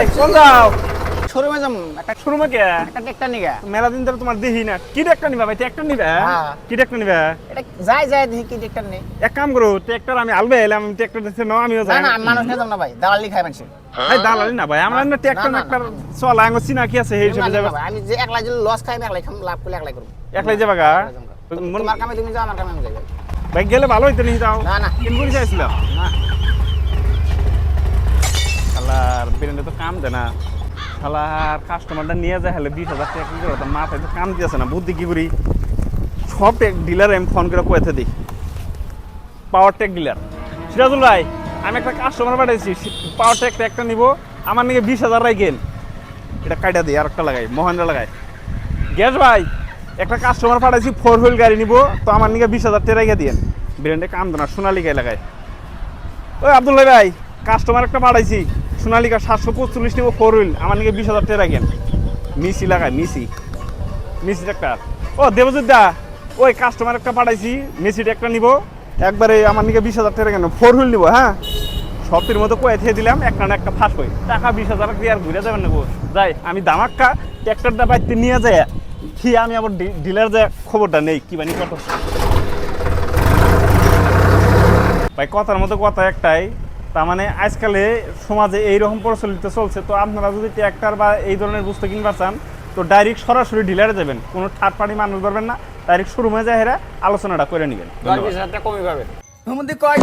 ভাই কোন যাও শোরুমে যাম একটা শোরুমে কে একটা ট্রাক্টর নিগা মেলা দিন ধরে তোমার দেখি না কি ট্রাক্টর নিবা ভাই ট্রাক্টর নিবা হ্যাঁ। কি ট্রাক্টর নিবা এটা যাই যাই দেখি কি ট্রাক্টর নেই এক কাম করো ট্রাক্টর আমি আলবে এলাম ট্রাক্টর দিতে নাও আমিও না যাই না আমি মানুষ নিয়ে যাম না ভাই দালালি খাই মানুষ ভাই দালালি না ভাই আমরা না ট্রাক্টর না, না, ট্রাক্টর না। চলা আঙ্গ চিনা কি আছে এই হিসেবে যাবে আমি যে একলা যদি লস খাই আমি একলাই খাম লাভ করলে একলাই করব একলাই যাবা গা তোমার কামে তুমি যাও আমার কামে আমি যাই ভাই। ভাই গেলে ভালো হইতো নি যাও না, না। কিন করে চাইছিল না শালার বেরেন্ডে তো কাম দেয় না শালার কাস্টমারটা নিয়ে যায় হলে 20,000 টাকা কি করে তার মাথায় তো কাম দিয়েছে না বুদ্ধি কি করি সব ডিলার আমি ফোন করে কয়েতে দিই পাওয়ার টেক ডিলার সিরাজুল ভাই আমি একটা কাস্টমার পাঠাইছি পাওয়ার টেক একটা নিব আমার নাকি 20,000 রাখেন এটা কাইটা দিই আর একটা লাগাই মহেন্দ্র লাগাই গ্যাস ভাই একটা কাস্টমার পাঠাইছি 4 হুইল গাড়ি নিব তো আমার নাকি 20,000 টাকা রেখে দিয়েন ব্র্যান্ডে কাম দেয় না সোনালিকায় লাগাই ওই আব্দুল্লাহ ভাই কাস্টমার একটা পাঠাইছি সোনালিকা 745 নিব 4 হুইল আমার নাকি 20,000 টাকা রাখেন মিসি লাগাই মিসি একটা ও দেবজিৎ দা ওই কাস্টমার একটা পাঠাইছি মেসিটা একটা নিব একবারে আমার নিকে 20,000 টাকা কেন 4 হুইল নিব হ্যাঁ সবটির মতো কয়ে দিয়ে দিলাম একটা না একটা ফাঁস হই টাকা 20,000 দিয়ে আর ঘুরে যাবেন না গো যাই আমি দামাক্কা ট্র্যাক্টরটা বাইতে নিয়ে যাই কি আমি আবার ডিলার যে খবরটা নেই কি বানি কত ভাই কথার মতো কথা একটাই তার মানে আজকালে সমাজে এইরকম প্রচলিত চলছে তো আপনারা যদি ট্র্যাক্টর বা এই ধরনের বস্তু কিনবার চান তো ডাইরেক্ট সরাসরি ডিলারে যাবেন কোনো থার্ড পার্টি মানুষ ধরবেন না ডাইরেক্ট শোরুমে যায় হেরা আলোচনাটা করে নেবেন 10-20 হাজার টাকা কমই পাবে তুমি কয়